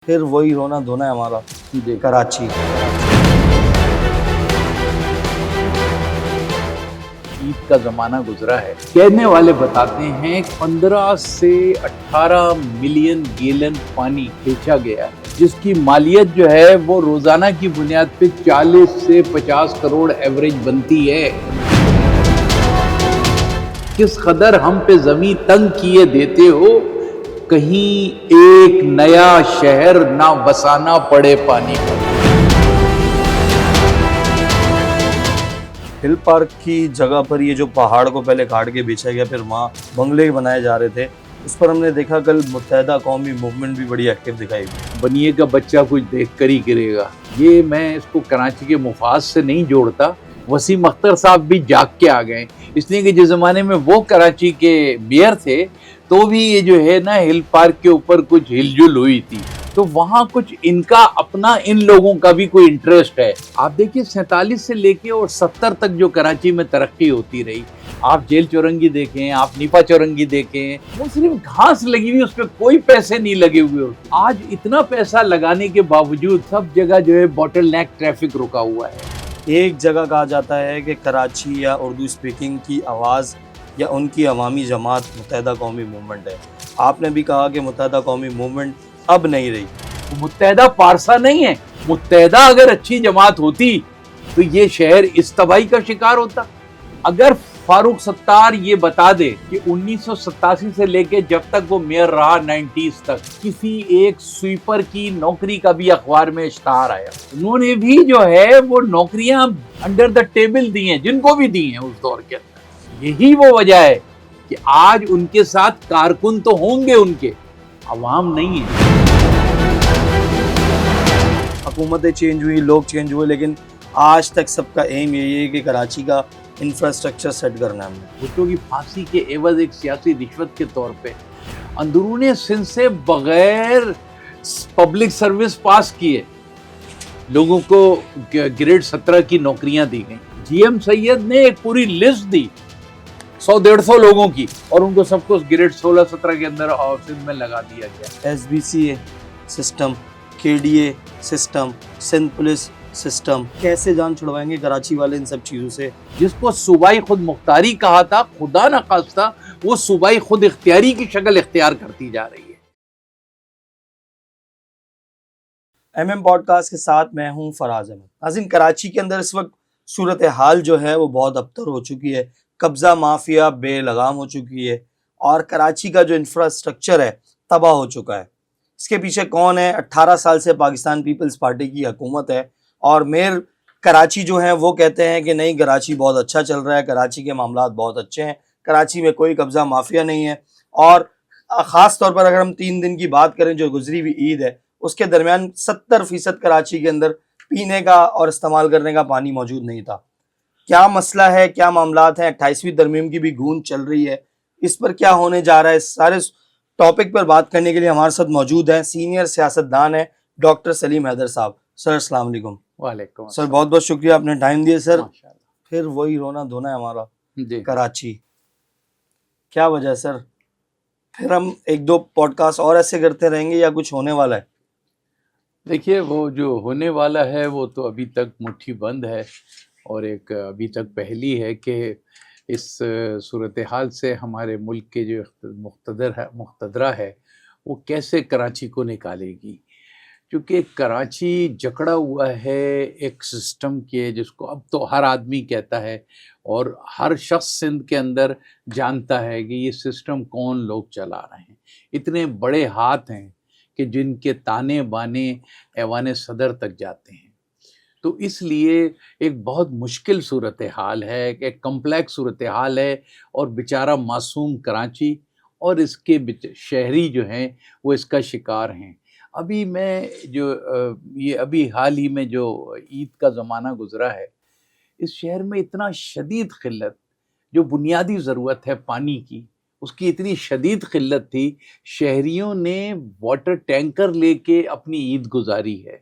پھر وہی رونا دھونا ہے ہمارا جی کراچی۔ عید کا زمانہ گزرا ہے، کہنے والے بتاتے ہیں 15 سے 18 ملین گیلن پانی بیچا گیا ہے، جس کی مالیت جو ہے وہ روزانہ کی بنیاد پہ 40 سے 50 کروڑ ایوریج بنتی ہے۔ کس قدر ہم پہ زمین تنگ کیے دیتے ہو، کہیں ایک نیا شہر نہ بسانا پڑے پانی پر۔ ہل پارک کی جگہ پر یہ جو پہاڑ کو پہلے کاٹ کے بیچا گیا، پھر وہاں بنگلے بنائے جا رہے تھے، اس پر ہم نے دیکھا کل متحدہ قومی موومنٹ بھی بڑی ایکٹیو دکھائی دی۔ بنیے کا بچہ کچھ دیکھ کر ہی گرے گا، یہ میں اس کو کراچی کے مفاد سے نہیں جوڑتا۔ وسیم اختر صاحب بھی جاگ کے آ گئے، اس لیے کہ جس زمانے میں وہ کراچی کے میئر تھے تو بھی یہ جو ہے نا ہل پارک کے اوپر کچھ ہل جل ہوئی تھی، تو وہاں کچھ ان کا اپنا ان لوگوں کا بھی کوئی انٹرسٹ ہے۔ آپ دیکھیے 47 سے لے کے اور 70 تک جو کراچی میں ترقی ہوتی رہی، آپ جیل چورنگی دیکھیں، آپ نیپا چورنگی دیکھیں، وہ صرف گھاس لگی ہوئی، اس پہ کوئی پیسے نہیں لگے ہوئے ہوتے۔ آج اتنا پیسہ لگانے کے باوجود سب جگہ جو ہے باٹل نیک ٹریفک رکا ہوا ہے۔ ایک جگہ کہا جاتا ہے کہ کراچی یا اردو اسپیکنگ کی آواز یا ان کی عوامی جماعت متحدہ قومی موومنٹ ہے۔ آپ نے بھی کہا کہ متحدہ قومی موومنٹ اب نہیں رہی۔ متحدہ پارسا نہیں ہے، متحدہ اگر اچھی جماعت ہوتی تو یہ شہر اس تباہی کا شکار ہوتا۔ اگر فاروق ستار یہ بتا دے کہ 1987 سے لے کے جب تک وہ میئر رہا 90s تک، کسی ایک سویپر کی نوکری کا بھی اخبار میں اشتہار آیا، انہوں نے بھی جو ہے وہ نوکریاں انڈر دا ٹیبل دی ہیں، جن کو بھی دی ہیں اس دور کے اندر۔ یہی وہ وجہ ہے کہ آج ان کے ساتھ کارکن تو ہوں گے ان کے، عوام نہیں ہے۔ حکومتیں چینج ہوئی، لوگ چینج ہوئے، لیکن آج تک سب کا ایم یہی ہے کہ کراچی کا انفراسٹرکچر سیٹ کرنا ہے ہم نے۔ بھٹو کی پھانسی کے عوض ایک سیاسی رشوت کے طور پہ اندرون سندھ سے بغیر پبلک سروس پاس کیے لوگوں کو گریڈ 17 کی نوکریاں دی گئیں۔ جی ایم سید نے ایک پوری لسٹ دی 100-150 لوگوں کی، اور ان کو سب کو گریڈ 16-17 کے اندر سندھ میں لگا دیا گیا۔ S B C A system, K D A system, Sindh police system, کیسے جان چھڑوائیں گے کراچی والے ان سب چیزوں سے؟ جس کو صوبائی خود مختاری کہا تھا، خدا نخواستہ وہ صوبائی خود اختیاری کی شکل اختیار کرتی جا رہی ہے۔ ایم پوڈ کاسٹ کے ساتھ میں ہوں فراز احمد۔ ناظرین، کراچی کے اندر اس وقت صورتحال جو ہے وہ بہت ابتر ہو چکی ہے، قبضہ مافیا بے لگام ہو چکی ہے، اور کراچی کا جو انفراسٹرکچر ہے تباہ ہو چکا ہے۔ اس کے پیچھے کون ہے؟ 18 سال سے پاکستان پیپلز پارٹی کی حکومت ہے، اور میئر کراچی جو ہیں وہ کہتے ہیں کہ نہیں، کراچی بہت اچھا چل رہا ہے، کراچی کے معاملات بہت اچھے ہیں، کراچی میں کوئی قبضہ مافیا نہیں ہے۔ اور خاص طور پر اگر ہم 3 دن کی بات کریں جو گزری ہوئی عید ہے، اس کے درمیان 70% کراچی کے اندر پینے کا اور استعمال کرنے کا پانی موجود نہیں تھا۔ کیا مسئلہ ہے، کیا معاملات ہیں؟ 28ویں ترمیم کی بھی گونج چل رہی ہے، اس پر کیا ہونے جا رہا ہے؟ اس سارے ٹاپک پر بات کرنے کے لیے ہمارے ساتھ موجود ہیں سینئر سیاستدان ہیں ڈاکٹر سلیم حیدر صاحب۔ سر السلام علیکم۔ وعلیکم سر بہت بہت شکریہ، آپ نے ٹائم دیا سر۔ ماشاءاللہ۔ پھر وہی رونا دھونا ہے ہمارا جی کراچی، کیا وجہ ہے سر؟ پھر ہم 1-2 پوڈ کاسٹ اور ایسے کرتے رہیں گے یا کچھ ہونے والا ہے؟ دیکھیے، وہ جو ہونے والا ہے وہ تو ابھی تک مٹھی بند ہے، اور ایک ابھی تک پہلی ہے کہ اس صورتحال سے ہمارے ملک کے جو مقتدرہ ہے وہ کیسے کراچی کو نکالے گی، کیونکہ کراچی جکڑا ہوا ہے ایک سسٹم کے، جس کو اب تو ہر آدمی کہتا ہے اور ہر شخص سندھ کے اندر جانتا ہے کہ یہ سسٹم کون لوگ چلا رہے ہیں۔ اتنے بڑے ہاتھ ہیں کہ جن کے تانے بانے ایوان صدر تک جاتے ہیں، تو اس لیے ایک بہت مشکل صورتحال ہے، ایک کمپلیکس صورتحال ہے، اور بیچارہ معصوم کراچی اور اس کے شہری جو ہیں وہ اس کا شکار ہیں۔ ابھی میں یہ ابھی حال ہی میں جو عید کا زمانہ گزرا ہے، اس شہر میں اتنا شدید قلت، جو بنیادی ضرورت ہے پانی کی، اس کی اتنی شدید قلت تھی، شہریوں نے واٹر ٹینکر لے کے اپنی عید گزاری ہے،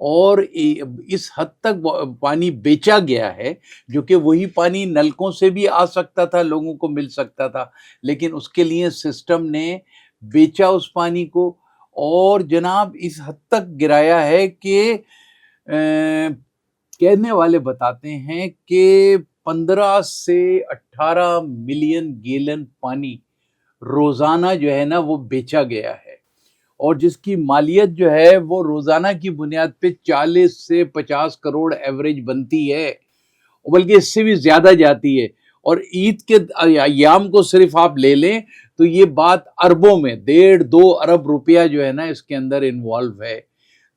اور اس حد تک پانی بیچا گیا ہے، جو کہ وہی پانی نلکوں سے بھی آ سکتا تھا، لوگوں کو مل سکتا تھا، لیکن اس کے لیے سسٹم نے بیچا اس پانی کو، اور جناب اس حد تک گرایا ہے کہ کہنے والے بتاتے ہیں کہ 15 سے 18 ملین گیلن پانی روزانہ جو ہے نا وہ بیچا گیا ہے، اور جس کی مالیت جو ہے وہ روزانہ کی بنیاد پہ 40 سے 50 کروڑ ایوریج بنتی ہے، بلکہ اس سے بھی زیادہ جاتی ہے۔ اور عید کے ایام کو صرف آپ لے لیں تو یہ بات اربوں میں 1.5-2 ارب روپیہ جو ہے نا اس کے اندر انوالو ہے۔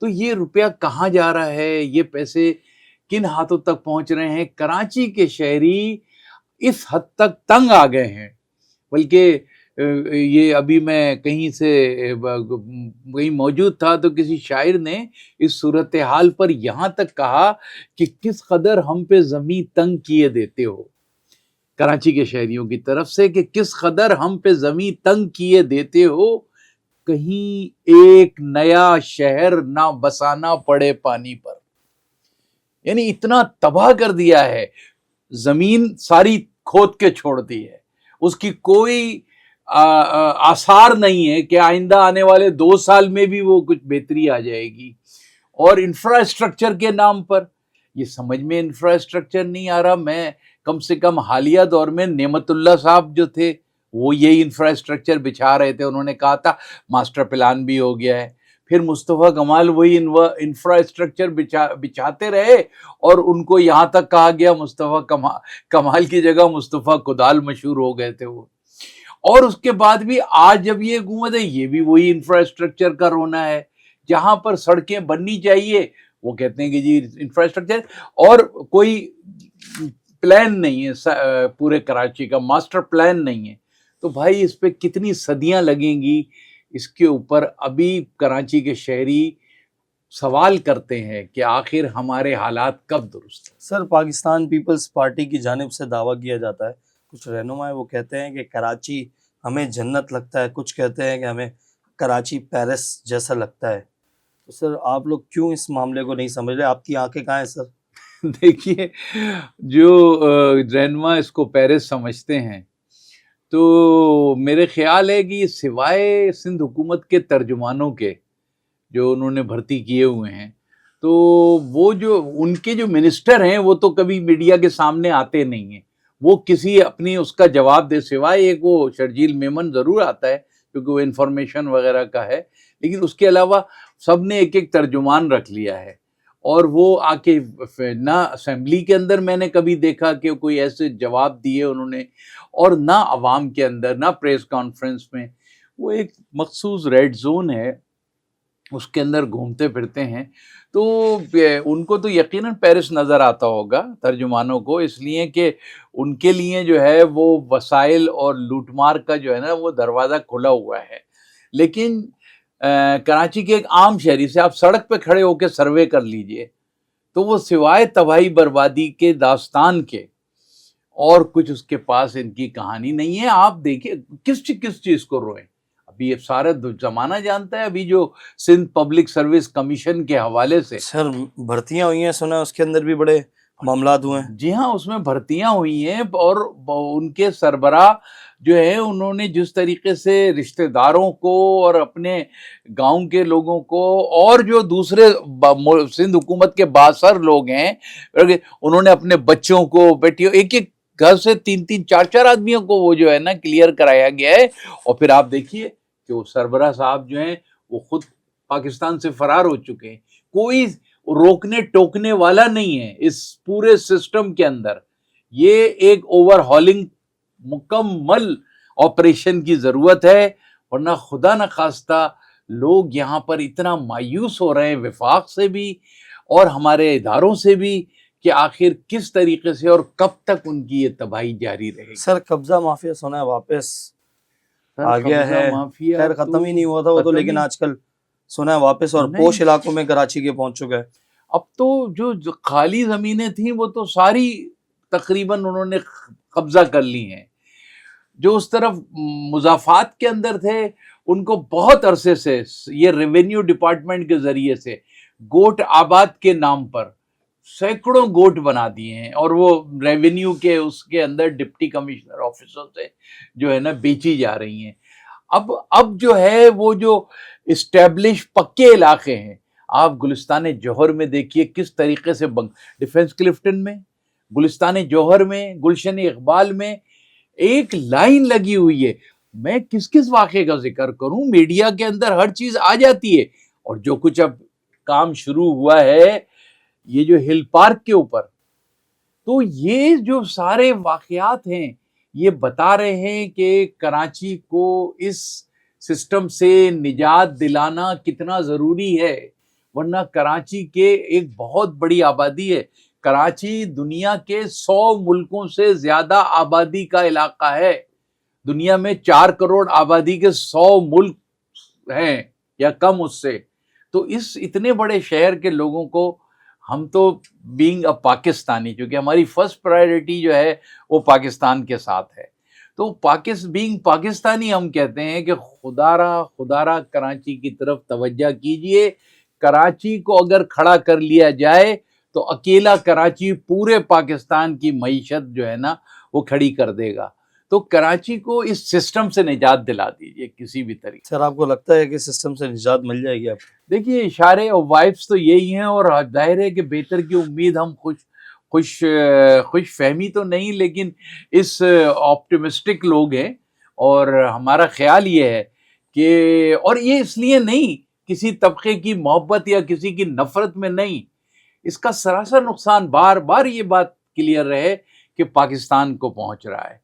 تو یہ روپیہ کہاں جا رہا ہے، یہ پیسے کن ہاتھوں تک پہنچ رہے ہیں؟ کراچی کے شہری اس حد تک تنگ آ گئے ہیں، بلکہ یہ ابھی میں کہیں سے کہیں موجود تھا تو کسی شاعر نے اس صورتحال پر یہاں تک کہا کہ کس قدر ہم پہ زمین تنگ کیے دیتے ہو، کراچی کے شہریوں کی طرف سے، کہ کس قدر ہم پہ زمین تنگ کیے دیتے ہو، کہیں ایک نیا شہر نہ بسانا پڑے پانی پر۔ یعنی اتنا تباہ کر دیا ہے، زمین ساری کھود کے چھوڑ دی ہے، اس کی کوئی آثار نہیں ہے کہ آئندہ آنے والے 2 سال میں بھی وہ کچھ بہتری آ جائے گی۔ اور انفراسٹرکچر کے نام پر یہ سمجھ میں انفراسٹرکچر نہیں آ رہا۔ میں کم سے کم حالیہ دور میں نعمت اللہ صاحب جو تھے وہ یہی انفراسٹرکچر بچھا رہے تھے، انہوں نے کہا تھا ماسٹر پلان بھی ہو گیا ہے، پھر مصطفیٰ کمال وہی انفراسٹرکچر بچھاتے رہے، اور ان کو یہاں تک کہا گیا مصطفیٰ کمال کی جگہ مصطفیٰ کدال مشہور ہو گئے تھے وہ۔ اور اس کے بعد بھی آج جب یہ حکومت ہے، یہ بھی وہی انفراسٹرکچر کا رونا ہے، جہاں پر سڑکیں بننی چاہیے وہ کہتے ہیں کہ جی انفراسٹرکچر، اور کوئی پلان نہیں ہے، پورے کراچی کا ماسٹر پلان نہیں ہے۔ تو بھائی اس پہ کتنی صدیاں لگیں گی، اس کے اوپر ابھی کراچی کے شہری سوال کرتے ہیں کہ آخر ہمارے حالات کب درست ہیں۔ سر، پاکستان پیپلز پارٹی کی جانب سے دعویٰ کیا جاتا ہے، کچھ رہنما وہ کہتے ہیں کہ کراچی ہمیں جنت لگتا ہے، کچھ کہتے ہیں کہ ہمیں کراچی پیرس جیسا لگتا ہے۔ تو سر آپ لوگ کیوں اس معاملے کو نہیں سمجھ رہے؟ آپ کی آنکھیں کہاں ہیں سر؟ دیکھیے، جو رہنما اس کو پیرس سمجھتے ہیں، تو میرے خیال ہے کہ سوائے سندھ حکومت کے ترجمانوں کے جو انہوں نے بھرتی کیے ہوئے ہیں، تو وہ جو ان کے جو منسٹر ہیں وہ تو کبھی میڈیا کے سامنے آتے نہیں ہیں، وہ کسی اپنی اس کا جواب دے، سوائے ایک وہ شرجیل میمن ضرور آتا ہے کیونکہ وہ انفارمیشن وغیرہ کا ہے، لیکن اس کے علاوہ سب نے ایک ایک ترجمان رکھ لیا ہے، اور وہ آ کے نہ اسمبلی کے اندر میں نے کبھی دیکھا کہ کوئی ایسے جواب دیے انہوں نے، اور نہ عوام کے اندر، نہ پریس کانفرنس میں۔ وہ ایک مخصوص ریڈ زون ہے، اس کے اندر گھومتے پھرتے ہیں، تو ان کو تو یقیناً پیرس نظر آتا ہوگا ترجمانوں کو، اس لیے کہ ان کے لیے جو ہے وہ وسائل اور لوٹ مار کا جو ہے نا وہ دروازہ کھلا ہوا ہے۔ لیکن کراچی کے ایک عام شہری سے آپ سڑک پہ کھڑے ہو کے سروے کر لیجئے تو وہ سوائے تباہی بربادی کے داستان کے اور کچھ اس کے پاس ان کی کہانی نہیں ہے۔ آپ دیکھیں کس چیز کو روئیں، ابھی سارا زمانہ جانتا ہے، ابھی جو سندھ پبلک سروس کمیشن کے حوالے سے سر بھرتیاں ہوئی ہیں، سنا اس کے اندر بھی بڑے معاملات ہوئے ہیں۔ جی ہاں، اس میں بھرتیاں ہوئی ہیں، اور ان کے سربراہ جو ہے انہوں نے جس طریقے سے رشتہ داروں کو اور اپنے گاؤں کے لوگوں کو اور جو دوسرے سندھ حکومت کے بااثر لوگ ہیں انہوں نے اپنے بچوں کو، بیٹیوں، ایک ایک گھر سے 3-3 4-4 آدمیوں کو وہ جو ہے نا کلیئر کرایا گیا ہے۔ اور پھر آپ دیکھیے کہ وہ سربراہ صاحب جو ہیں وہ خود پاکستان سے فرار ہو چکے ہیں، کوئی روکنے ٹوکنے والا نہیں ہے اس پورے سسٹم کے اندر۔ یہ ایک اوور ہالنگ مکمل آپریشن کی ضرورت ہے، ورنہ خدا نہ خواستہ لوگ یہاں پر اتنا مایوس ہو رہے ہیں وفاق سے بھی اور ہمارے اداروں سے بھی کہ آخر کس طریقے سے اور کب تک ان کی یہ تباہی جاری رہے گی۔ سر قبضہ مافیا سنا ہے واپس آ گیا ہے، خیر ختم ہی نہیں ہوا تھا وہ تو، لیکن آج کل سنا ہے واپس اور پوش علاقوں میں کراچی کے پہنچ چکا ہے۔ اب تو جو خالی زمینیں تھیں وہ تو ساری تقریباً انہوں نے قبضہ کر لی ہیں۔ جو اس طرف مضافات کے اندر تھے ان کو بہت عرصے سے یہ ریونیو ڈپارٹمنٹ کے ذریعے سے گوٹ آباد کے نام پر سینکڑوں گوٹ بنا دیے ہیں، اور وہ ریونیو کے اس کے اندر ڈپٹی کمشنر آفیسر سے جو ہے نا بیچی جا رہی ہیں۔ اب جو ہے وہ جو اسٹیبلش پکے علاقے ہیں، آپ گلستان جوہر میں دیکھیے کس طریقے سے ڈیفنس کلفٹن میں، گلستان جوہر میں، گلشن اقبال میں ایک لائن لگی ہوئی ہے. میں کس واقعے کا ذکر کروں، میڈیا کے اندر ہر چیز آ جاتی ہے. اور جو کچھ اب کام شروع ہوا ہے یہ جو ہل پارک کے اوپر، تو یہ جو سارے واقعات ہیں یہ بتا رہے ہیں کہ کراچی کو اس سسٹم سے نجات دلانا کتنا ضروری ہے. ورنہ کراچی کے ایک بہت بڑی آبادی ہے، کراچی دنیا کے 100 ملکوں سے زیادہ آبادی کا علاقہ ہے. دنیا میں 4 کروڑ آبادی کے 100 ملک ہیں یا کم اس سے. تو اس اتنے بڑے شہر کے لوگوں کو ہم تو بینگ اے پاکستانی، کیونکہ ہماری فرسٹ پرائیورٹی جو ہے وہ پاکستان کے ساتھ ہے، تو بینگ پاکستانی ہم کہتے ہیں کہ خدا را کراچی کی طرف توجہ کیجئے. کراچی کو اگر کھڑا کر لیا جائے تو اکیلا کراچی پورے پاکستان کی معیشت جو ہے نا وہ کھڑی کر دے گا. تو کراچی کو اس سسٹم سے نجات دلا دیجئے کسی بھی طریقے. سر آپ کو لگتا ہے کہ سسٹم سے نجات مل جائے گی آپ کو؟ دیکھیے اشارے اور وائبس تو یہی ہیں، اور ظاہر ہے کہ بہتر کی امید ہم خوش فہمی تو نہیں لیکن اس آپٹیمسٹک لوگ ہیں. اور ہمارا خیال یہ ہے کہ، اور یہ اس لیے نہیں کسی طبقے کی محبت یا کسی کی نفرت میں نہیں، اس کا سراسر نقصان بار بار یہ بات کلیئر رہے کہ پاکستان کو پہنچ رہا ہے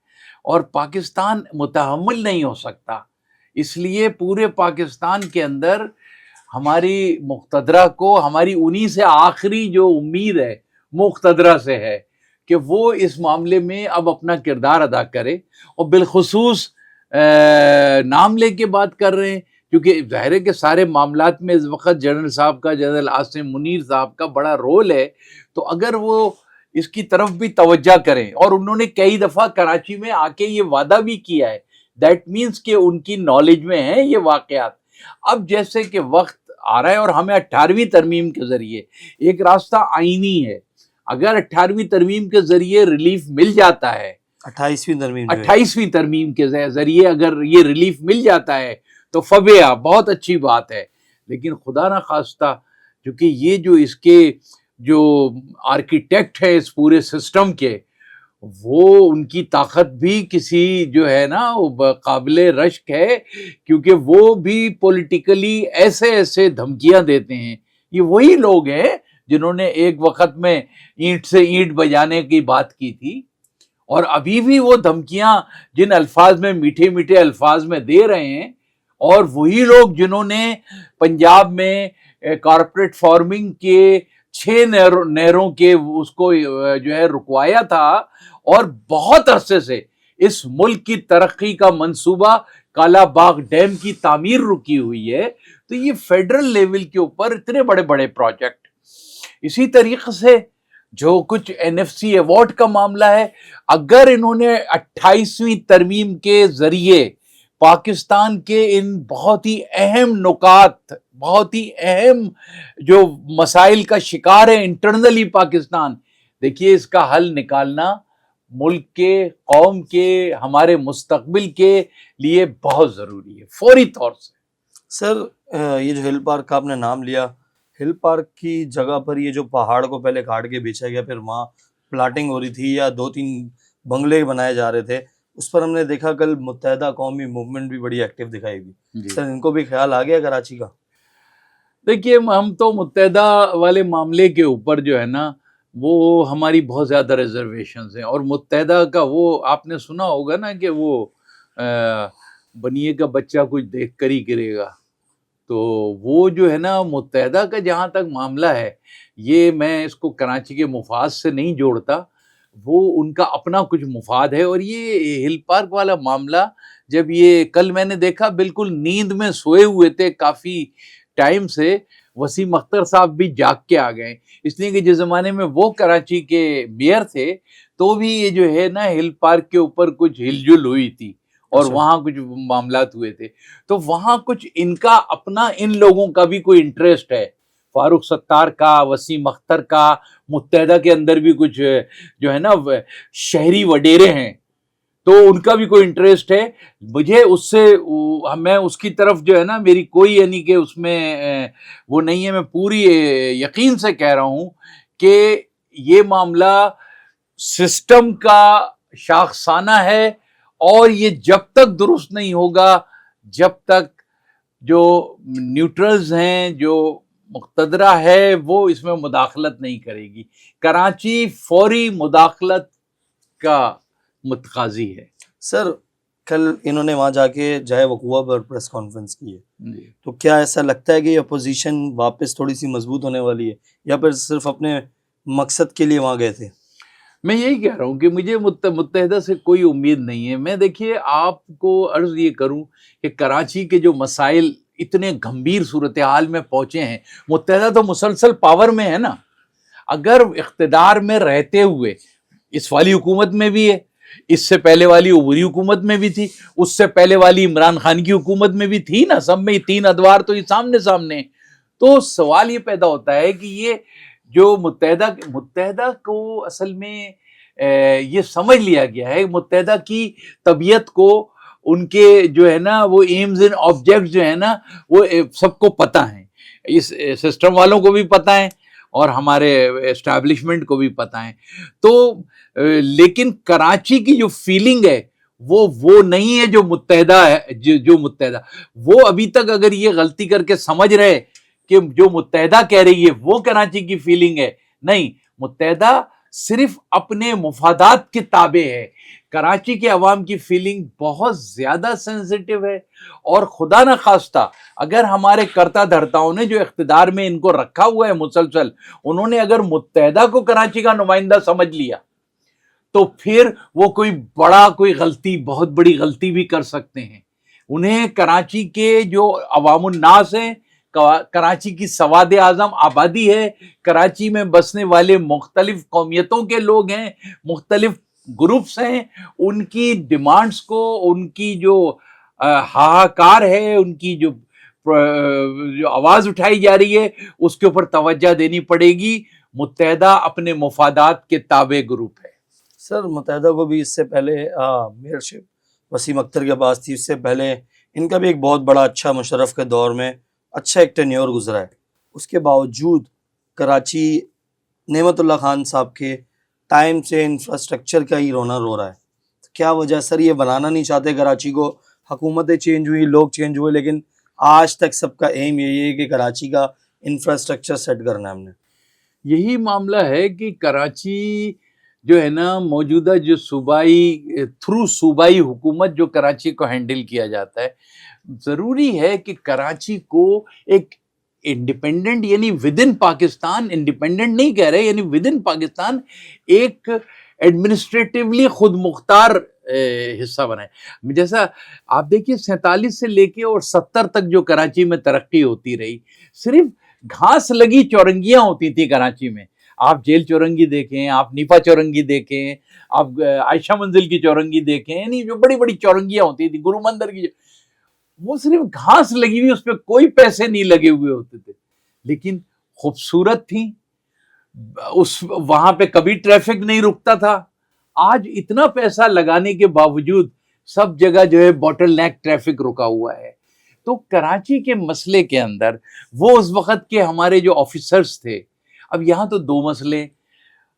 اور پاکستان متحمل نہیں ہو سکتا. اس لیے پورے پاکستان کے اندر ہماری مقتدرہ کو، ہماری انہی سے آخری جو امید ہے مقتدرہ سے ہے کہ وہ اس معاملے میں اب اپنا کردار ادا کرے. اور بالخصوص نام لے کے بات کر رہے ہیں کیونکہ ظاہر ہے کہ سارے معاملات میں اس وقت جنرل عاصم منیر صاحب کا بڑا رول ہے. تو اگر وہ اس کی طرف بھی توجہ کریں، اور انہوں نے کئی دفعہ کراچی میں آ کے یہ وعدہ بھی کیا ہے، دیٹ مینس کہ ان کی نالج میں ہیں یہ واقعات. اب جیسے کہ وقت آ رہا ہے اور ہمیں 18ویں ترمیم کے ذریعے ایک راستہ آئینی ہے، اگر 18ویں ترمیم کے ذریعے ریلیف مل جاتا ہے، 28ویں ترمیم کے ذریعے اگر یہ ریلیف مل جاتا ہے تو فبیہ بہت اچھی بات ہے. لیکن خدا نہ خواستہ کیونکہ یہ جو اس کے جو آرکیٹیکٹ ہے اس پورے سسٹم کے، وہ ان کی طاقت بھی کسی جو ہے نا قابل رشک ہے، کیونکہ وہ بھی پولیٹیکلی ایسے دھمکیاں دیتے ہیں. یہ وہی لوگ ہیں جنہوں نے ایک وقت میں اینٹ سے اینٹ بجانے کی بات کی تھی، اور ابھی بھی وہ دھمکیاں جن الفاظ میں میٹھے میٹھے الفاظ میں دے رہے ہیں. اور وہی لوگ جنہوں نے پنجاب میں کارپوریٹ فارمنگ کے 6 نہروں کے اس کو جو ہے رکوایا تھا، اور بہت عرصے سے اس ملک کی ترقی کا منصوبہ کالا باغ ڈیم کی تعمیر رکی ہوئی ہے. تو یہ فیڈرل لیول کے اوپر اتنے بڑے بڑے پروجیکٹ. اسی طریقے سے جو کچھ NFC ایوارڈ کا معاملہ ہے، اگر انہوں نے 28ویں ترمیم کے ذریعے پاکستان کے ان بہت ہی اہم نکات، بہت ہی اہم جو مسائل کا شکار ہے انٹرنلی پاکستان، دیکھیے اس کا حل نکالنا ملک کے، قوم کے، ہمارے مستقبل کے لیے بہت ضروری ہے فوری طور سے. سر یہ جو ہل پارک کا آپ نے نام لیا، ہل پارک کی جگہ پر یہ جو پہاڑ کو پہلے کاٹ کے بیچا گیا، پھر وہاں پلاٹنگ ہو رہی تھی یا 2-3 بنگلے بنائے جا رہے تھے، اس پر ہم نے دیکھا کل متحدہ قومی موومنٹ بھی بڑی ایکٹیو دکھائی گئی. سر ان کو بھی خیال آ گیا کراچی کا؟ دیکھیے ہم تو متحدہ والے معاملے کے اوپر جو ہے نا وہ ہماری بہت زیادہ ریزرویشنز ہیں. اور متحدہ کا وہ آپ نے سنا ہوگا نا کہ وہ بنیے کا بچہ کچھ دیکھ کر ہی کرے گا. تو وہ جو ہے نا متحدہ کا جہاں تک معاملہ ہے، یہ میں اس کو کراچی کے مفاد سے نہیں جوڑتا، وہ ان کا اپنا کچھ مفاد ہے. اور یہ ہل پارک والا معاملہ جب یہ کل میں نے دیکھا، بالکل نیند میں سوئے ہوئے تھے کافی ٹائم سے، وسیم اختر صاحب بھی جاگ کے آ گئے، اس لیے کہ جس زمانے میں وہ کراچی کے میئر تھے تو بھی یہ جو ہے نا ہل پارک کے اوپر کچھ ہل جل ہوئی تھی اور وہاں کچھ معاملات ہوئے تھے. تو وہاں کچھ ان کا اپنا، ان لوگوں کا بھی کوئی انٹرسٹ ہے، فاروق ستار کا، وسیم اختر کا، متحدہ کے اندر بھی کچھ جو ہے نا شہری وڈیرے ہیں. تو ان کا بھی کوئی انٹرسٹ ہے. مجھے اس سے میں اس کی طرف جو ہے نا میری کوئی یعنی کہ اس میں وہ نہیں ہے. میں پوری یقین سے کہہ رہا ہوں کہ یہ معاملہ سسٹم کا شاخسانہ ہے اور یہ جب تک درست نہیں ہوگا جب تک جو نیوٹرلز ہیں جو مقتدرہ ہے وہ اس میں مداخلت نہیں کرے گی. کراچی فوری مداخلت کا متقاضی ہے. سر کل انہوں نے وہاں جا کے جائے وقوع پر پریس کانفرنس کی ہے, جی. تو کیا ایسا لگتا ہے کہ یہ اپوزیشن واپس تھوڑی سی مضبوط ہونے والی ہے یا پھر صرف اپنے مقصد کے لیے وہاں گئے تھے؟ میں یہی کہہ رہا ہوں کہ مجھے متحدہ سے کوئی امید نہیں ہے. میں دیکھیے آپ کو عرض یہ کروں کہ کراچی کے جو مسائل اتنے گھمبیر صورتحال میں پہنچے ہیں, متحدہ تو مسلسل پاور میں ہے نا. اگر اقتدار میں رہتے ہوئے, اس والی حکومت میں بھی ہے, اس سے پہلے والی عبوری حکومت میں بھی تھی, اس سے پہلے والی عمران خان کی حکومت میں بھی تھی نا, سب میں تین ادوار تو یہ سامنے ہیں. تو سوال یہ پیدا ہوتا ہے کہ یہ جو متحدہ کو اصل میں یہ سمجھ لیا گیا ہے, متحدہ کی طبیعت کو, ان کے جو ہے نا وہ ایمز اینڈ آبجیکٹس جو ہے نا وہ سب کو پتہ ہیں, اس سسٹم والوں کو بھی پتہ ہیں اور ہمارے اسٹیبلشمنٹ کو بھی پتہ ہیں. تو لیکن کراچی کی جو فیلنگ ہے وہ نہیں ہے جو متحدہ ہے, جو متحدہ وہ ابھی تک اگر یہ غلطی کر کے سمجھ رہے کہ جو متحدہ کہہ رہی ہے وہ کراچی کی فیلنگ ہے, نہیں, متحدہ صرف اپنے مفادات کے تابع ہے. کراچی کے عوام کی فیلنگ بہت زیادہ سینسیٹیو ہے, اور خدا نہ خواستہ اگر ہمارے کرتا دھرتاؤں نے جو اقتدار میں ان کو رکھا ہوا ہے مسلسل, انہوں نے اگر متحدہ کو کراچی کا نمائندہ سمجھ لیا تو پھر وہ کوئی غلطی, بہت بڑی غلطی بھی کر سکتے ہیں. انہیں کراچی کے جو عوام الناس ہیں, کراچی کی سواد اعظم آبادی ہے, کراچی میں بسنے والے مختلف قومیتوں کے لوگ ہیں, مختلف گروپس ہیں, ان کی ڈیمانڈز کو, ان کی جو ہاہاکار ہے, ان کی جو آواز اٹھائی جا رہی ہے اس کے اوپر توجہ دینی پڑے گی. متحدہ اپنے مفادات کے تابع گروپ ہے. سر متحدہ کو بھی اس سے پہلے میئرشپ وسیم اختر کے پاس تھی, اس سے پہلے ان کا بھی ایک بہت بڑا اچھا مشرف کے دور میں اچھا ایک ٹینیور گزرا ہے. اس کے باوجود کراچی نعمت اللہ خان صاحب کے ٹائم سے انفراسٹرکچر کا ہی رونا رو رہا ہے. کیا وجہ سر, یہ بنانا نہیں چاہتے کراچی کو؟ حکومتیں چینج ہوئی, لوگ چینج ہوئے, لیکن آج تک سب کا ایم یہی ہے کہ کراچی کا انفراسٹرکچر سیٹ کرنا ہے ہم نے. یہی معاملہ ہے کہ کراچی جو ہے نا موجودہ جو صوبائی حکومت جو کراچی کو ہینڈل کیا جاتا ہے, ضروری ہے کہ کراچی کو ایک انڈیپینڈنٹ, یعنی ود ان پاکستان, انڈیپینڈنٹ نہیں کہہ رہے, یعنی ود ان پاکستان ایک ایڈمنسٹریٹیولی خود مختار حصہ بنائے. جیسا آپ دیکھیے 47 سے لے کے اور 70 تک جو کراچی میں ترقی ہوتی رہی, صرف گھاس لگی چورنگیاں ہوتی تھی کراچی میں. آپ جیل چورنگی دیکھیں, آپ نیپا چورنگی دیکھیں, آپ عائشہ منزل کی چورنگی دیکھیں, یعنی جو بڑی بڑی چورنگیاں ہوتی تھی, گرو مندر کی, وہ صرف گھاس لگی ہوئی, اس پہ کوئی پیسے نہیں لگے ہوئے ہوتے تھے, لیکن خوبصورت تھیں. وہاں پہ کبھی ٹریفک نہیں رکتا تھا. آج اتنا پیسہ لگانے کے باوجود سب جگہ جو ہے باٹل نیک ٹریفک رکا ہوا ہے. تو کراچی کے مسئلے کے اندر وہ اس وقت کے ہمارے جو آفیسرز تھے, اب یہاں تو دو مسئلے,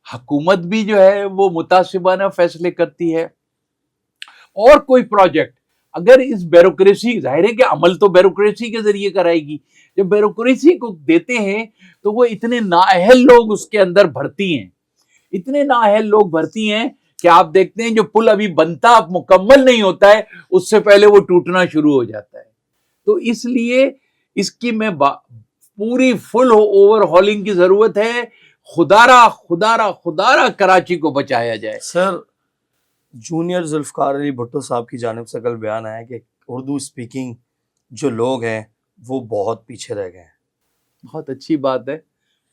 حکومت بھی جو ہے وہ متعصبانہ فیصلے کرتی ہے, اور کوئی پروجیکٹ اگر اس بیوروکریسی, ظاہر ہے کہ عمل تو بیوروکریسی کے ذریعے کرائے گی, جب بیوروکریسی کو دیتے ہیں تو وہ اتنے نااہل لوگ اس کے اندر بھرتی ہیں, اتنے نااہل لوگ بھرتی ہیں کہ آپ دیکھتے ہیں جو پل ابھی بنتا مکمل نہیں ہوتا ہے, اس سے پہلے وہ ٹوٹنا شروع ہو جاتا ہے. تو اس لیے اس کی میں پوری فل اوور ہالنگ کی ضرورت ہے. خدارہ کراچی کو بچایا جائے. سر جونیئر ذوالفقار علی بھٹو صاحب کی جانب سے کل بیان آیا کہ اردو اسپیکنگ جو لوگ ہیں وہ بہت پیچھے رہ گئے ہیں. بہت اچھی بات ہے.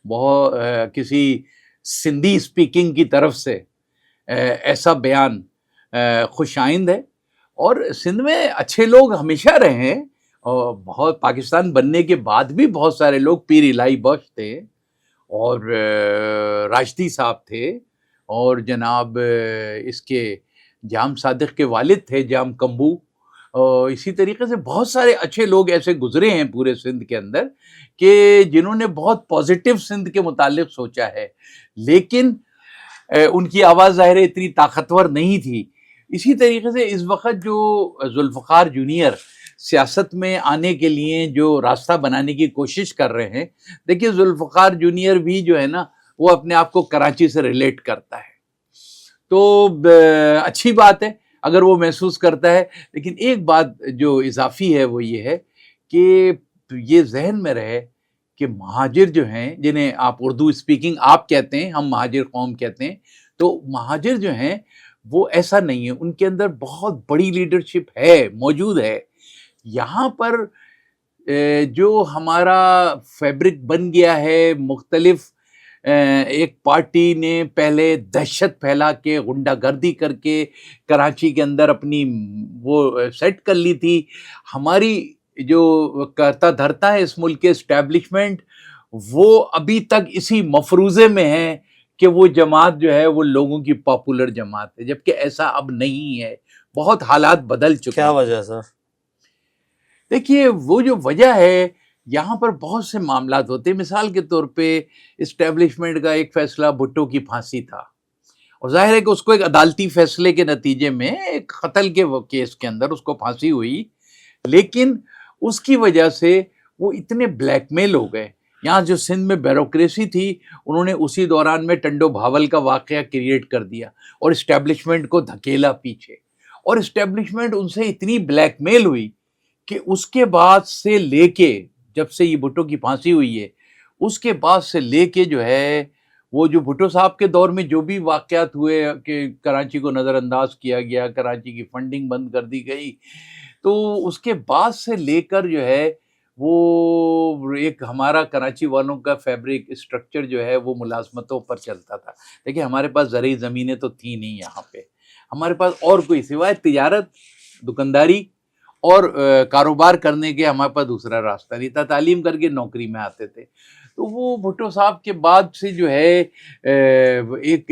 بہت کسی سندھی اسپیکنگ کی طرف سے ایسا بیان خوش آئند ہے. اور سندھ میں اچھے لوگ ہمیشہ رہے ہیں, اور بہت پاکستان بننے کے بعد بھی بہت سارے لوگ, پیر الہی بخش تھے, اور راشدی صاحب تھے, اور جناب اس کے جام صادق کے والد تھے جام کمبو، اور اسی طریقے سے بہت سارے اچھے لوگ ایسے گزرے ہیں پورے سندھ کے اندر کہ جنہوں نے بہت پازیٹیو سندھ کے متعلق سوچا ہے، لیکن ان کی آواز ظاہر ہے اتنی طاقتور نہیں تھی۔ اسی طریقے سے اس وقت جو ذوالفقار جونیئر سیاست میں آنے کے لیے جو راستہ بنانے کی کوشش کر رہے ہیں، دیکھیے ذوالفقار جونیئر بھی جو ہے نا وہ اپنے آپ کو کراچی سے ریلیٹ کرتا ہے، تو اچھی بات ہے اگر وہ محسوس کرتا ہے، لیکن ایک بات جو اضافی ہے وہ یہ ہے کہ یہ ذہن میں رہے کہ مہاجر جو ہیں، جنہیں آپ اردو اسپیکنگ آپ کہتے ہیں، ہم مہاجر قوم کہتے ہیں، تو مہاجر جو ہیں وہ ایسا نہیں ہے، ان کے اندر بہت بڑی لیڈرشپ ہے، موجود ہے۔ یہاں پر جو ہمارا فیبرک بن گیا ہے مختلف، ایک پارٹی نے پہلے دہشت پھیلا کے غنڈہ گردی کر کے کراچی کے اندر اپنی وہ سیٹ کر لی تھی، ہماری جو کرتا دھرتا ہے اس ملک کے اسٹیبلشمنٹ، وہ ابھی تک اسی مفروضے میں ہے کہ وہ جماعت جو ہے وہ لوگوں کی پاپولر جماعت ہے، جبکہ ایسا اب نہیں ہے، بہت حالات بدل چکے کیا ہیں۔ وجہ ہے سر؟ دیکھیے وہ جو وجہ ہے، یہاں پر بہت سے معاملات ہوتے ہیں، مثال کے طور پہ اسٹیبلشمنٹ کا ایک فیصلہ بھٹو کی پھانسی تھا، اور ظاہر ہے کہ اس کو ایک عدالتی فیصلے کے نتیجے میں ایک قتل کے کیس کے اندر اس کو پھانسی ہوئی، لیکن اس کی وجہ سے وہ اتنے بلیک میل ہو گئے۔ یہاں جو سندھ میں بیوروکریسی تھی، انہوں نے اسی دوران میں ٹنڈو بھاول کا واقعہ کریٹ کر دیا اور اسٹیبلشمنٹ کو دھکیلا پیچھے، اور اسٹیبلشمنٹ ان سے اتنی بلیک میل ہوئی کہ اس کے بعد سے لے کے، جب سے یہ بھٹو کی پھانسی ہوئی ہے، اس کے بعد سے لے کے جو ہے وہ جو بھٹو صاحب کے دور میں جو بھی واقعات ہوئے کہ کراچی کو نظر انداز کیا گیا، کراچی کی فنڈنگ بند کر دی گئی، تو اس کے بعد سے لے کر جو ہے وہ ایک ہمارا کراچی والوں کا فیبرک اسٹرکچر جو ہے وہ ملازمتوں پر چلتا تھا۔ دیکھیں ہمارے پاس زرعی زمینیں تو تھی نہیں یہاں پہ، ہمارے پاس اور کوئی سوائے تجارت، دکانداری اور کاروبار کرنے کے ہمارے پاس دوسرا راستہ نہیں تھا، تعلیم کر کے نوکری میں آتے تھے۔ تو وہ بھٹو صاحب کے بعد سے جو ہے ایک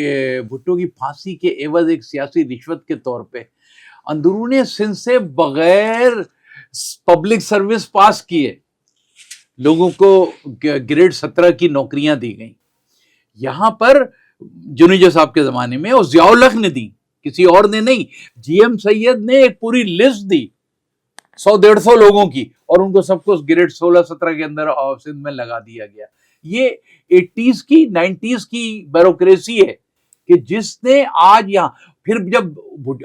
بھٹو کی پھانسی کے عوض ایک سیاسی رشوت کے طور پہ اندرون سندھ سے بغیر پبلک سروس پاس کیے لوگوں کو گریڈ 17 کی نوکریاں دی گئیں۔ یہاں پر جنیجا صاحب کے زمانے میں اور ضیاء الحق نے دی، کسی اور نے نہیں۔ جی ایم سید نے ایک پوری لسٹ دی 100-150 لوگوں کی، اور ان کو سب کو گریڈ 16-17 کے اندر سندھ میں لگا دیا گیا۔ یہ 80s کی 90s کی بیوروکریسی ہے کہ جس نے آج یہاں پھر جب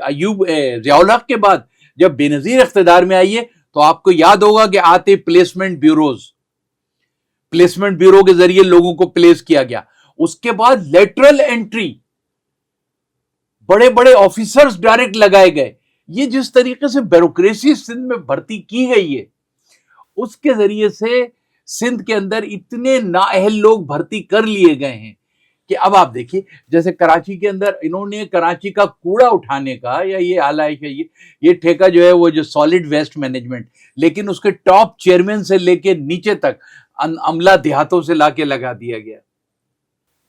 ایوب ضیاء الحق کے بعد جب بے نظیر اقتدار میں آئیے تو آپ کو یاد ہوگا کہ آتے پلیسمنٹ بیورو کے ذریعے لوگوں کو پلیس کیا گیا، اس کے بعد لیٹرل انٹری، بڑے بڑے آفیسرز ڈائریکٹ لگائے گئے۔ یہ جس طریقے سے بیوروکریسی سندھ میں بھرتی کی گئی ہے، اس کے ذریعے سے سندھ کے اندر اتنے نااہل لوگ بھرتی کر لیے گئے ہیں کہ اب آپ دیکھیے جیسے کراچی کے اندر انہوں نے کراچی کا کوڑا اٹھانے کا، یا یہ آلائش ہے، یہ ٹھیکہ جو ہے وہ جو سالڈ ویسٹ مینجمنٹ، لیکن اس کے ٹاپ چیئرمین سے لے کے نیچے تک عملہ دیہاتوں سے لا کے لگا دیا گیا۔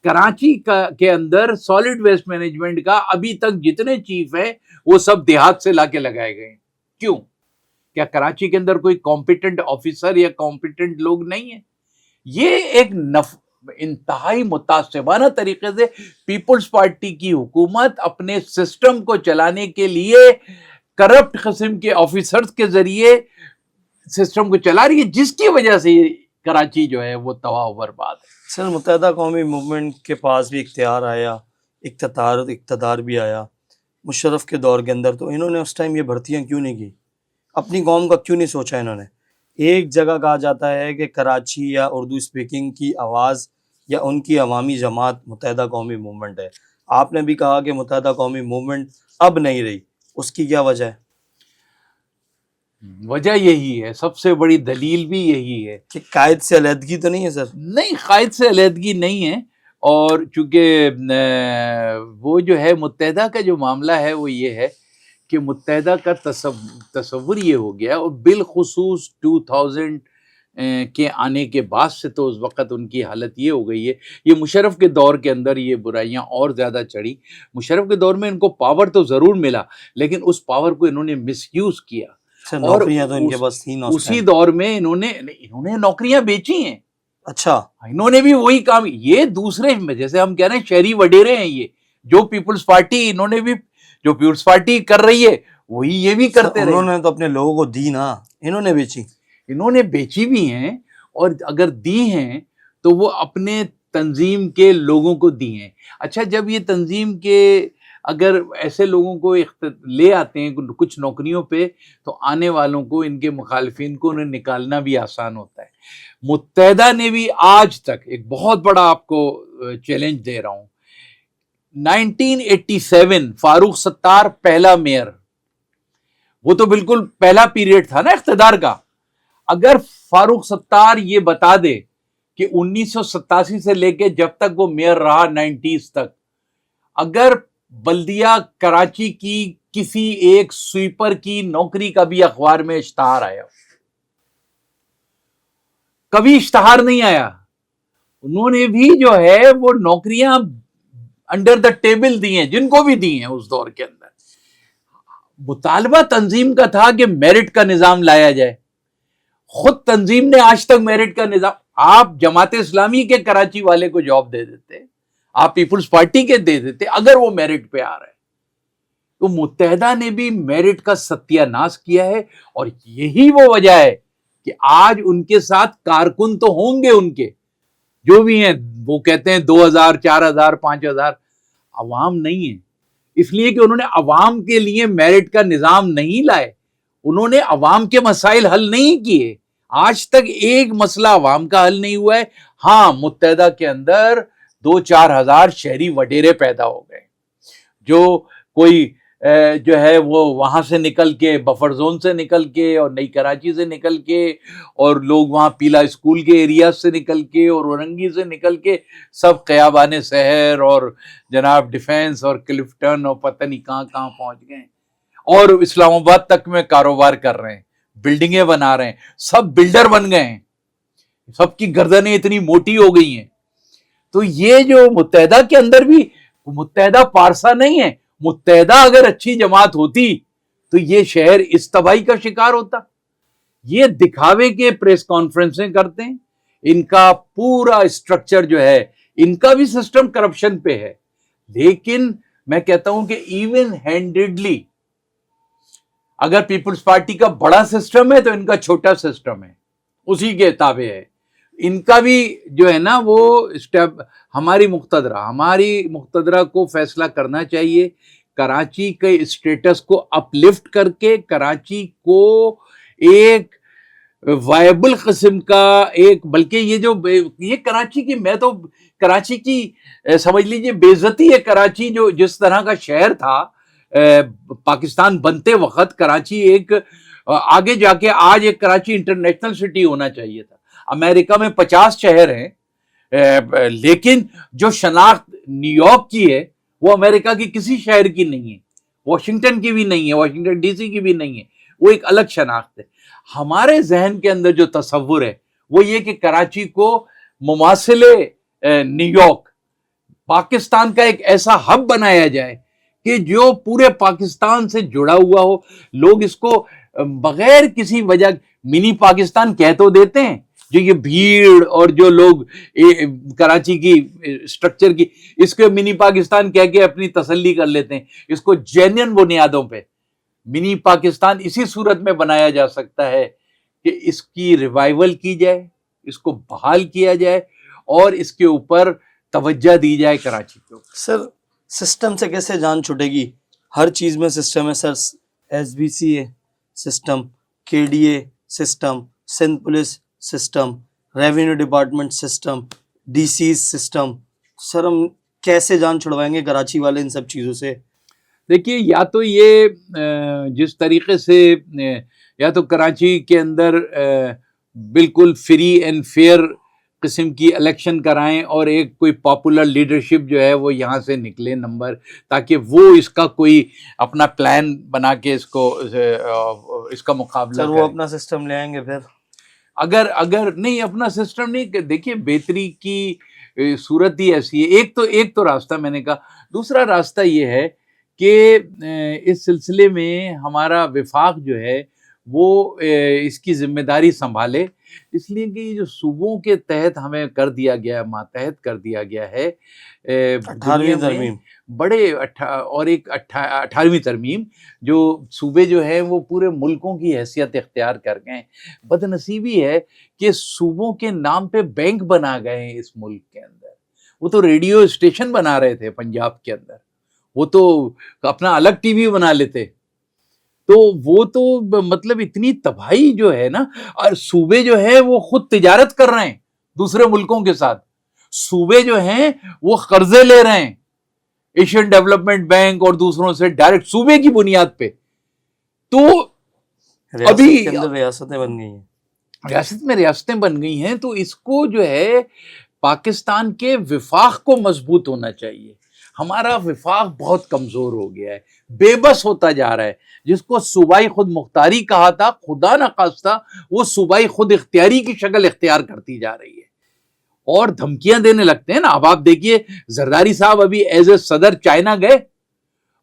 کراچی کے اندر سالڈ ویسٹ مینجمنٹ کا ابھی تک جتنے چیف ہیں وہ سب دیہات سے لا کے لگائے گئے ہیں۔ کیوں؟ کیا کراچی کے اندر کوئی کمپیٹنٹ آفیسر یا کمپیٹنٹ لوگ نہیں ہیں؟ یہ ایک انتہائی متعصبانہ طریقے سے پیپلز پارٹی کی حکومت اپنے سسٹم کو چلانے کے لیے کرپٹ قسم کے آفیسرز کے ذریعے سسٹم کو چلا رہی ہے، جس کی وجہ سے کراچی جو ہے وہ تباہ و برباد ہے۔ سر متحدہ قومی موومنٹ کے پاس بھی اختیار آیا، اقتدار بھی آیا مشرف کے دور کے اندر، تو انہوں نے اس ٹائم یہ بھرتیاں کیوں نہیں کی؟ اپنی قوم کا کیوں نہیں سوچا انہوں نے؟ ایک جگہ کہا جاتا ہے کہ کراچی یا اردو اسپیکنگ کی آواز یا ان کی عوامی جماعت متحدہ قومی موومنٹ ہے، آپ نے بھی کہا کہ متحدہ قومی موومنٹ اب نہیں رہی، اس کی کیا وجہ ہے؟ وجہ یہی ہے، سب سے بڑی دلیل بھی یہی ہے کہ قائد سے علیحدگی تو نہیں ہے سر؟ نہیں، قائد سے علیحدگی نہیں ہے، اور چونکہ وہ جو ہے متحدہ کا جو معاملہ ہے وہ یہ ہے کہ متحدہ کا تصور یہ ہو گیا، اور بالخصوص کے آنے کے بعد سے تو اس وقت ان کی حالت یہ ہو گئی ہے. یہ مشرف کے دور کے اندر یہ برائیاں اور زیادہ چڑھی. مشرف کے دور میں ان کو پاور تو ضرور ملا لیکن اس پاور کو انہوں نے مس یوز کیا. اچھا، اور نوکریاں تو ان کے پاس تھیں نا اس اسی ٹائم. دور میں انہوں نے نوکریاں بیچی ہیں. اچھا، انہوں نے بھی وہی کام. یہ دوسرے جیسے ہم کہہ رہے ہیں شہری وڈیرے ہیں یہ. جو پیپلز پارٹی انہوں نے بھی جو پیپلز پارٹی کر رہی ہے وہی یہ بھی کرتے رہے. انہوں نے تو اپنے لوگوں کو دی نا، انہوں نے بیچی. انہوں نے بیچی بھی ہیں اور اگر دی ہیں تو وہ اپنے تنظیم کے لوگوں کو دی ہیں. اچھا، جب یہ تنظیم کے اگر ایسے لوگوں کو لے آتے ہیں کچھ نوکریوں پہ تو آنے والوں کو ان کے مخالفین کو انہیں نکالنا بھی آسان ہوتا ہے. متحدہ نے بھی آج تک ایک بہت بڑا آپ کو چیلنج دے رہا ہوں. 1987 فاروق ستار پہلا میئر، وہ تو بالکل پہلا پیریڈ تھا نا اقتدار کا. اگر فاروق ستار یہ بتا دے کہ 1987 سے لے کے جب تک وہ میئر رہا 90s تک، اگر بلدیہ کراچی کی کسی ایک سویپر کی نوکری کا بھی اخبار میں اشتہار آیا، کبھی اشتہار نہیں آیا. انہوں نے بھی جو ہے وہ نوکریاں انڈر دا ٹیبل دی ہیں جن کو بھی دی ہیں. اس دور کے اندر مطالبہ تنظیم کا تھا کہ میرٹ کا نظام لایا جائے. خود تنظیم نے آج تک میرٹ کا نظام، آپ جماعت اسلامی کے کراچی والے کو جاب دے دیتے، آپ پیپلز پارٹی کے دے دیتے اگر وہ میرٹ پہ آ رہا ہے. تو متحدہ نے بھی میرٹ کا ستیہ ناش کیا ہے اور یہی وہ وجہ ہے کہ آج ان کے ساتھ کارکن تو ہوں گے ان کے جو بھی ہیں، وہ کہتے ہیں 2000 4000 5000، عوام نہیں ہے. اس لیے کہ انہوں نے عوام کے لیے میرٹ کا نظام نہیں لائے، انہوں نے عوام کے مسائل حل نہیں کیے. آج تک ایک مسئلہ عوام کا حل نہیں ہوا ہے. ہاں، متحدہ کے اندر 2-4 ہزار شہری وڈیرے پیدا ہو گئے جو کوئی جو ہے وہ وہاں سے نکل کے بفر زون سے نکل کے اور نئی کراچی سے نکل کے اور لوگ وہاں پیلا اسکول کے ایریا سے نکل کے اور اورنگی سے نکل کے سب خیابان شہر اور جناب ڈیفینس اور کلفٹن اور پتہ نہیں کہاں کہاں پہنچ گئے اور اسلام آباد تک میں کاروبار کر رہے ہیں، بلڈنگیں بنا رہے ہیں، سب بلڈر بن گئے ہیں، سب کی گردنیں اتنی موٹی ہو گئی ہیں. تو یہ جو متحدہ کے اندر بھی متحدہ پارسا نہیں ہے. متحدہ اگر اچھی جماعت ہوتی تو یہ شہر اس تباہی کا شکار ہوتا. یہ دکھاوے کے پریس کانفرنسیں کرتے ہیں، ان کا پورا اسٹرکچر جو ہے ان کا بھی سسٹم کرپشن پہ ہے. لیکن میں کہتا ہوں کہ ایون ہینڈڈلی اگر پیپلز پارٹی کا بڑا سسٹم ہے تو ان کا چھوٹا سسٹم ہے، اسی کے تابع ہے. ان کا بھی جو ہے نا وہ ہماری مقتدرہ کو فیصلہ کرنا چاہیے کراچی کے اسٹیٹس کو اپلفٹ کر کے کراچی کو ایک وائبل قسم کا ایک، بلکہ یہ کراچی کی، میں تو کراچی کی سمجھ لیجئے بے عزتی ہے. کراچی جو جس طرح کا شہر تھا پاکستان بنتے وقت، کراچی ایک آگے جا کے آج ایک کراچی انٹرنیشنل سٹی ہونا چاہیے تھا. امریکہ میں 50 شہر ہیں لیکن جو شناخت نیو یارک کی ہے وہ امریکہ کی کسی شہر کی نہیں ہے، واشنگٹن کی بھی نہیں ہے، واشنگٹن ڈی سی کی بھی نہیں ہے، وہ ایک الگ شناخت ہے. ہمارے ذہن کے اندر جو تصور ہے وہ یہ کہ کراچی کو مماثل نیو یارک پاکستان کا ایک ایسا ہب بنایا جائے کہ جو پورے پاکستان سے جڑا ہوا ہو. لوگ اس کو بغیر کسی وجہ منی پاکستان کہہ تو دیتے ہیں، جو یہ بھیڑ اور جو لوگ کراچی کی اسٹرکچر کی اس کو منی پاکستان کہہ کے اپنی تسلی کر لیتے ہیں. اس کو جینین بنیادوں پہ منی پاکستان اسی صورت میں بنایا جا سکتا ہے کہ اس کی ریوائیول کی جائے، اس کو بحال کیا جائے اور اس کے اوپر توجہ دی جائے کراچی کو. سر سسٹم سے کیسے جان چھوٹے گی؟ ہر چیز میں سسٹم ہے sir. S B C A system, K D A system, Sindh police system, revenue department system, D Cs system. Sir ہم کیسے جان چھڑوائیں گے کراچی والے ان سب چیزوں سے؟ دیکھیے، یا تو یہ جس طریقے سے یا تو کراچی کے اندر بالکل فری اینڈ فیئر قسم کی الیکشن کرائیں اور ایک کوئی پاپولر لیڈرشپ جو ہے وہ یہاں سے نکلے نمبر، تاکہ وہ اس کا کوئی اپنا پلان بنا کے اس کا مقابلہ سر کرے. وہ اپنا سسٹم لے آئیں گے پھر اگر نہیں اپنا سسٹم نہیں کہ دیکھیے بہتری کی صورت ہی ایسی ہے. ایک تو راستہ میں نے کہا. دوسرا راستہ یہ ہے کہ اس سلسلے میں ہمارا وفاق جو ہے وہ اس کی ذمہ داری سنبھالے، اس لیے کہ جو صوبوں کے تحت ہمیں کر دیا گیا ہے، ماتحت کر دیا گیا ہے 18ویں ترمیم بڑے اور ایک 18ویں ترمیم، جو صوبے جو ہیں وہ پورے ملکوں کی حیثیت اختیار کر گئے ہیں. بد نصیبی ہے کہ صوبوں کے نام پہ بینک بنا گئے ہیں اس ملک کے اندر. وہ تو ریڈیو اسٹیشن بنا رہے تھے پنجاب کے اندر، وہ تو اپنا الگ ٹی وی بنا لیتے. تو وہ تو مطلب اتنی تباہی جو ہے نا. اور صوبے جو ہے وہ خود تجارت کر رہے ہیں دوسرے ملکوں کے ساتھ. صوبے جو ہیں وہ قرضے لے رہے ہیں ایشین ڈیولپمنٹ بینک اور دوسروں سے ڈائریکٹ صوبے کی بنیاد پہ. تو ابھی ریاست کے اندر ریاستیں بن گئی ہیں، ریاست میں ریاستیں بن گئی ہیں. تو اس کو جو ہے پاکستان کے وفاق کو مضبوط ہونا چاہیے. ہمارا وفاق بہت کمزور ہو گیا ہے، بے بس ہوتا جا رہا ہے. جس کو صوبائی خود مختاری کہا تھا، خدا نخواستہ وہ صوبائی خود اختیاری کی شکل اختیار کرتی جا رہی ہے اور دھمکیاں دینے لگتے ہیں نا. اب آپ دیکھیے زرداری صاحب ابھی ایز اے صدر چائنا گئے.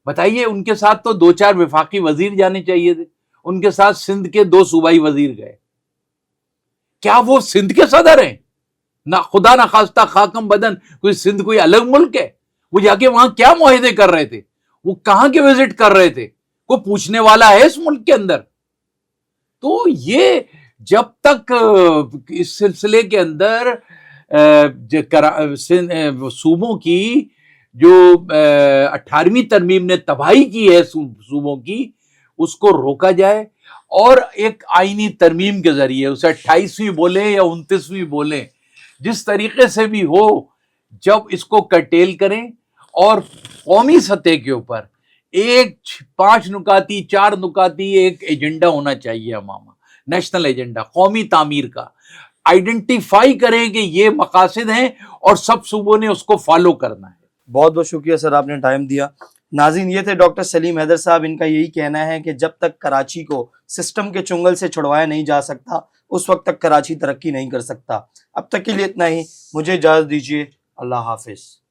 بتائیے ان کے ساتھ تو 2-4 وفاقی وزیر جانے چاہیے تھے، ان کے ساتھ سندھ کے 2 صوبائی وزیر گئے. کیا وہ سندھ کے صدر ہیں؟ نہ خدا نخواستہ خاکم بدن کوئی سندھ کوئی الگ ملک ہے؟ وہ جا کے وہاں کیا معاہدے کر رہے تھے؟ وہ کہاں کے وزٹ کر رہے تھے؟ کوئی پوچھنے والا ہے اس ملک کے اندر؟ تو یہ جب تک اس سلسلے کے اندر صوبوں کی جو 18ویں ترمیم نے تباہی کی ہے صوبوں کی، اس کو روکا جائے اور ایک آئینی ترمیم کے ذریعے اسے 28ویں بولیں یا 29ویں بولیں، جس طریقے سے بھی ہو، جب اس کو کرٹیل کریں اور قومی سطح کے اوپر ایک 5 نکاتی 4 نکاتی ایک ایجنڈا ہونا چاہیے. ہمارا نیشنل ایجنڈا قومی تعمیر کا آئیڈینٹیفائی کریں کہ یہ مقاصد ہیں اور سب صوبوں نے اس کو فالو کرنا ہے. بہت بہت شکریہ سر، آپ نے ٹائم دیا. ناظرین، یہ تھے ڈاکٹر سلیم حیدر صاحب. ان کا یہی کہنا ہے کہ جب تک کراچی کو سسٹم کے چنگل سے چھڑوایا نہیں جا سکتا اس وقت تک کراچی ترقی نہیں کر سکتا. اب تک کے لیے اتنا ہی، مجھے اجازت دیجیے. اللہ حافظ.